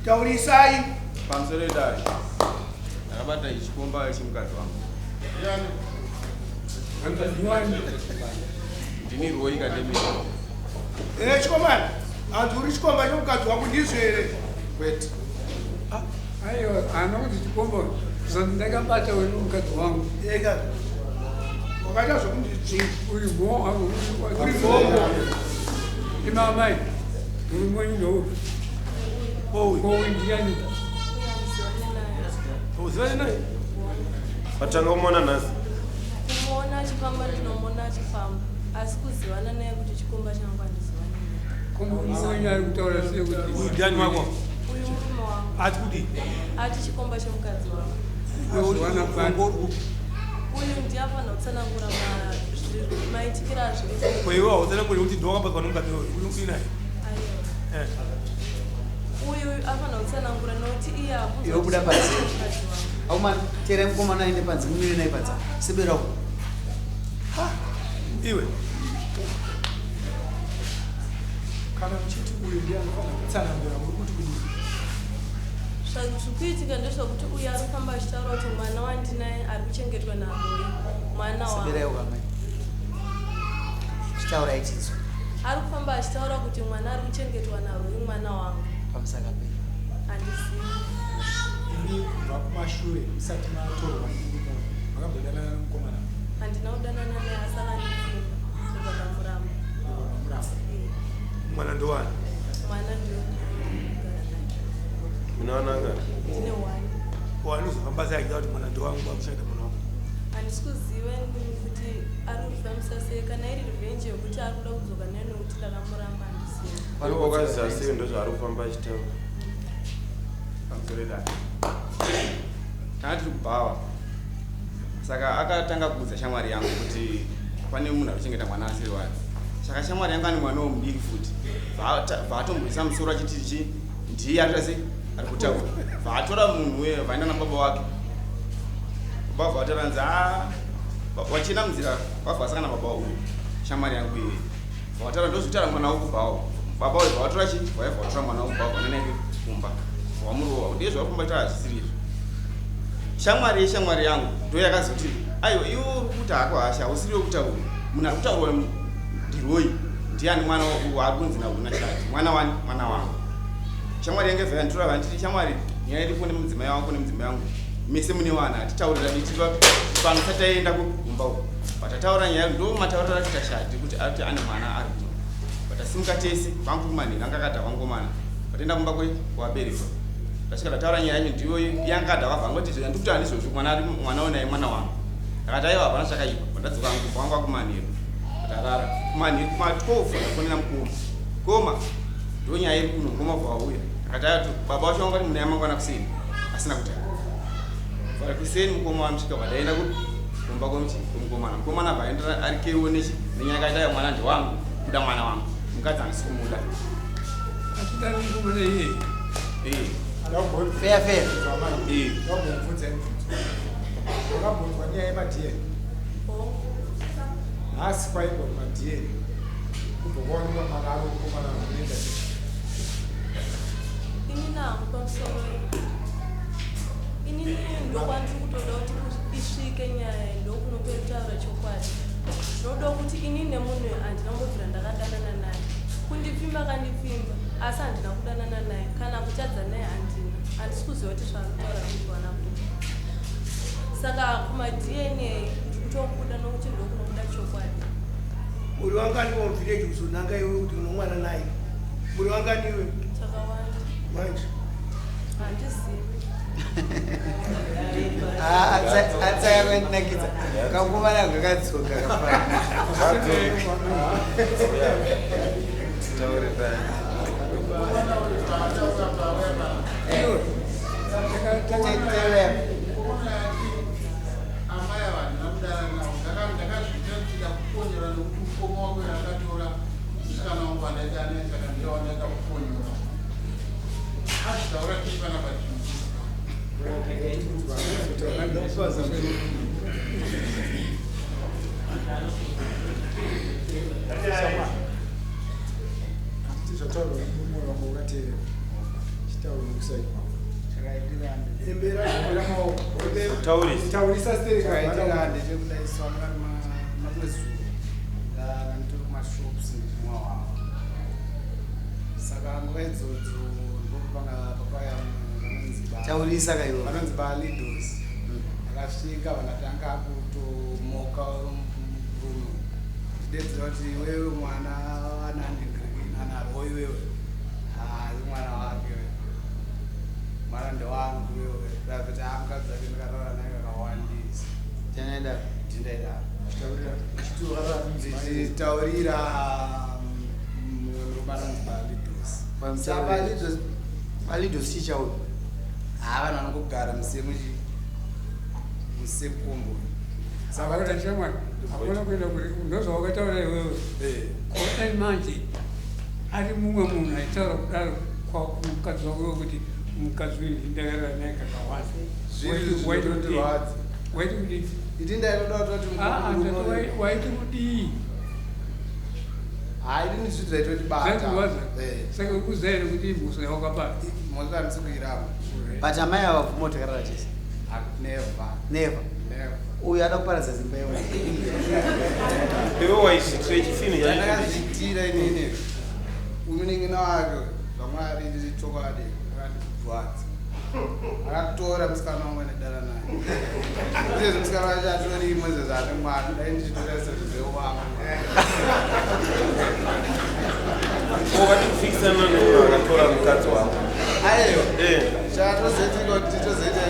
Taurisai. Pamsole dai. Akabata Chikomba CheMukadzi wangu. Yani. Ndini roi kademi. Chikomba. Anturi Chikomba CheMukadzi wangu ndizvere. Wait. Aiwa, anokuti Chikomba ndakabata wenu mukadzi wangu. Eka. Wakaita zvokuti Uri mhongo. uri mhongo. Imamai. Uri mwenyu. Oh, ndiani. Uzivane naye? Watanga kumona nasi. Kumona Chikomba ndinomona chifamba. Asi kuzivana naye kuti Chikomba changu andizivane naye. Kuma mwenyu ari kutaura sei kuti Ndiani wako? Uyu murume wangu. Ati kuti? Ati Chikomba CheMukadzi wangu. Wazivana pano. Uyu ndiye afanira kutsanangura maitikiro azviri. Kwewe hautsanangura kuti ndowakabatwa nomukadzi uyu. Uyu kudii naye? Uyu afanira kutsanangura nokuti iye hakunzwa Yokuda panze. Auma tere mukomana aende panze mumire naye panze. Seberawo. Iwe. Kana muchiti uyu ndiye anofanira kutsanangura muri kuti kudii. Zvikuitika ndezvokuti uyu ari kufamba achitaura kuti mwana wandinaye ari kuchengetwa naroi. Mwana wangu. Seberawo kamai. Chitaura ichizo. Ari kufamba achitaura kuti mwana ari kuchengetwa naroi mwana wangu. Pamusaka pe. Handizivi. Ini kubva kumashure musati matorwa ndikuno. Makambodana nomukomana. Handina kudanana naye asi akandifimba. Zvobva ndamuramba. Muramba. Mwana ndowani? Mwana ndiyo kugara naye. Munaonanga. Ndine wani. Wani uzofamba sei achida kuti mwana ndowangu amuchaita mwana wangu? Handisi kuziva kuti ari kuzvifambisa sei kana iri revenge yokuti ari kuda kudzoka naye nokuti ndakamuramba handisivi. Wakaziva sei ndozvaari kufamba achitaura. Pamsole dai. Kana tiri kubhawa. Saka akatanga kuudza shamwari yangu kuti pane munhu ari kuchengeta mwana asiri wake. Saka shamwari yangu ane mwana womudiki futi. Vaatomboisa musoro achiti ndiye ari kutaura. Vaatora munhu uye vaenda nababa wake. Baba vataranzi wachina munzira wavhasangana baba uyu shamwari yangu iye. Vatara ndozvitaura mwana wokubhawo. Baba uyu vatora chii vaibva vatora mwana wokubhawo vananaye kumba. Wamurova ndiye zvavari kumbaita hazvisirizvo. Shamwari yeshamwari yangu ndo yakazoti aiwa iwe uri kuti hako hasha hausiri wekutaura munhu ari kutaurwa ndiroi ndiani mwana ari kunzi naunashati mwana wani mwana wangu. Shamwari yangu evhaya nditora vanditi shamwari nyaya iri kune mudzimai wangu nemudzimai wangu mese mune wana hatitaurira ditiva pano tataenda kumba uko vatataura nyaya ndo mataurira titashati kuti ati ane mwana ari kuno vatasimuka tese vangumanhiri anga akadha vangomana vataenda kumba kwabereka tasvika tataura nyaya yacho ndiyo yangadha vabva ngoti ndikuti handizvozvo mwana unaye mwana wangu akati aiwa hapana zvakaipa vandadzoka ngumba wangu akumanhiri vatarara kumanhiri kuma12 ndafonera mukoma koma ndo nyaya iri kuno ngoma vauya akati ati baba vacho vangati muna yamangwana kuseni asina kutanga vari kuseni mukoma vamusvika vadaenda kumba kwomukomana mukomana bvaenda ari keiwo nenyaya kaita ya mwana ndiwangu kuda mwana wangu mukadzi handisi kumuda Achida mukomana iye. Fair fair. Wabvunza wakabvunzwa nyaya yemadhieni. Nhasi kwaibva kumadhieni. Kubva kwaonekwa mwana ari mukomana unoenda Ini nangu pamusoro. Ini ndokwandiri kutoda kuti isvike nyaya ndokunototaura chokwadi. Zvinoda kuti ini nemunhu handinambobvira ndakadanana naye. Kundipfimba kandipfimba asi handina kudanana naye kana kutadza naye handina. Handisi kuziva kuti zvaanotaura kuwana kuti. Saka kumadhieni ndikutokuda nokuti ndokunokuda chokwadi. Muri wangani womuvhireji kuzonanga iwe kuti unomwana naye? Muri wangani iwe? Takawanda. Manje. Handizivi. Atsaya kwendinakidza. Kamukomana kakadzoka kafana. zvataurwa nemumwe wangu wakati chitauro kusai taurisa stereka Kaitira ndechekudaiswa mamwezuva ndiri kumashops ndimwawa saka nguva idzodzo ndopapaya taurisa kaiwo vanonzi balidos akasvika vanatanga kutomoka runo tidedzera kuti iwewe mwana anandinarwo iwewe mwana wake mwana ndewangu iwewe kuti amukadzi ake ndikataura naye kakawandisa tindaida tichitaurira balidos chichauyo vanhu vanongogara musekombo saka kuti chamwari akona kuenda kuri ndozvawakataura iwewe kodai manje ari mumwe munhu aitaura kudaro kwamukadzi wakewo kuti mukadzi uyu ndakarara naye kakawanda waiti kudii waiti kudii saka ukuzaire kuti mhuso yawakabata but amai avabvuma takarara chese never uyu ada kuparadza zimba iwe iwe waizvitire chifini ndakazvitira inini umuningina wake zvamwari chokwadi akandibvwadza akatora musikana wamwe nedara naye izvezvo musikana wacho atori mwezezane mwana dai ndichitoresa zvizeu wangu wakati kufikisana nemunhu akatora mukadzi wako aiwa chatozoitika kuti tozoita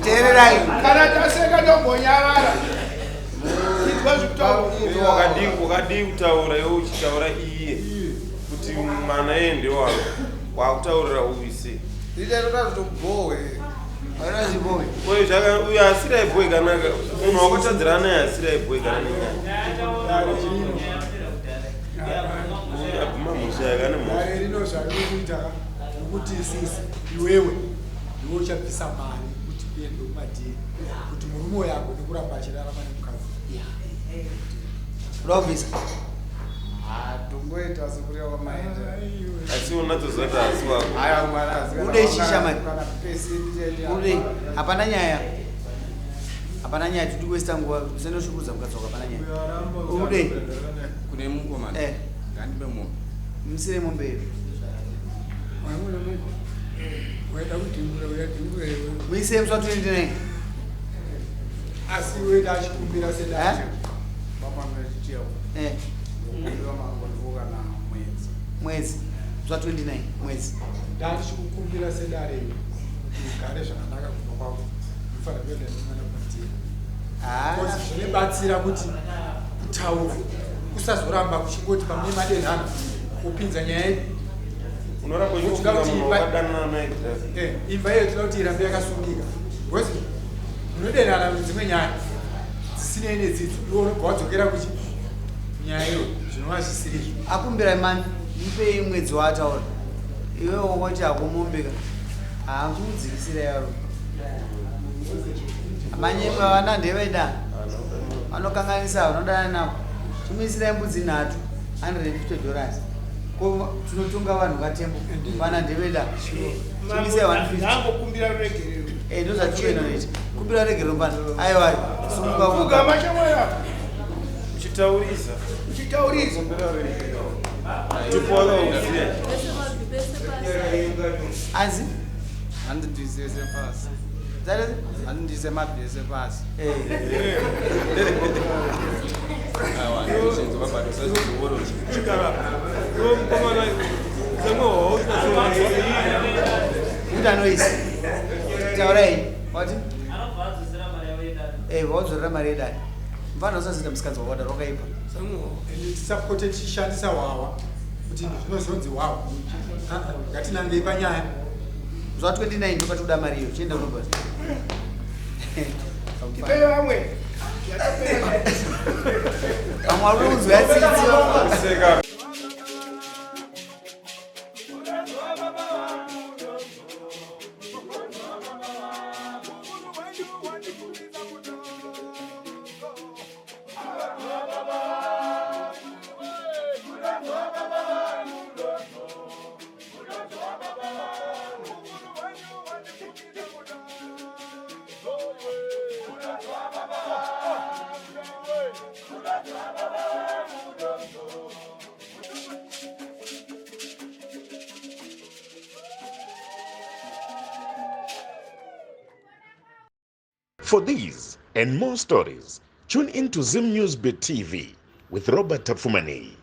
teererai kana taseka tombonyarara wakadii kutaura iwe uchitaura iye kuti mwana iye ndewako wakutaurira uise uyo asirai bhoi kanaka munhu wakatadzira naye asirai bhoi kana nenyaya zvainokuita nokuti isisi iwewe ndiwe uchabvisa mari kuti kuende kumadhini kuti murume yako nekuramba achirarama nemukadzi urabvisa tongoita sekuria kwamaita asi unatozota asi wako ude chishamai ude hapana nyaya tiri kuwesta nguva usenoshukudza mukadzi wako hapana nyaya ude kune mukomana ngandibe mombe musire mombe iyo waida kutimbura uyatimbura iwe muisire muswa 29 asi weda achikumbira sedati mwedzi muswa 29 mwedzi ndachikukumbira sedare ugare zvakanaka kubva kwako ufanira kuenda nemwana kwatiri zvinobatsira kuti kutaura usazoramba kuchingoti pamune madenhana kupinza nyaya yedu imba iyo tinoda kuti irambe yakasungika because munodenhana dzimwe nyaya dzisinei nedzidzi iwo unobva wadzokera kuchi nyaya iyo zvinova zvisirizvo akumbira mani ipei mwedzi waataura iwewe wongoti akumombeka hamudzikisira yaro manyepa vana ndeveda vanokanganisa vanodana navo timuisirai mbudzi 3 $150 tinotunga vanhu katembo vana ndeveda timuisirai 150 ndozvatichenoita kumbira regerero mbana aiwa sumuka uchitaurisa anzi handidhisese pasi handidhise mabhese pasi utanoisi taurai wati vaudzorera mari yedari mfana usazita musikadzi wakadaro wakaipa tisapote tichishandisa wawa kuti zvinozonzi wawa ngatinangei panyaya zva 29 ndokati uda mari iyo chienda unobati tipeyo vamwe vamwe vari kunzwa yatsitsiwa Oh, For these and more stories, tune in to Zim Newsbeat TV with Robert Tafumani.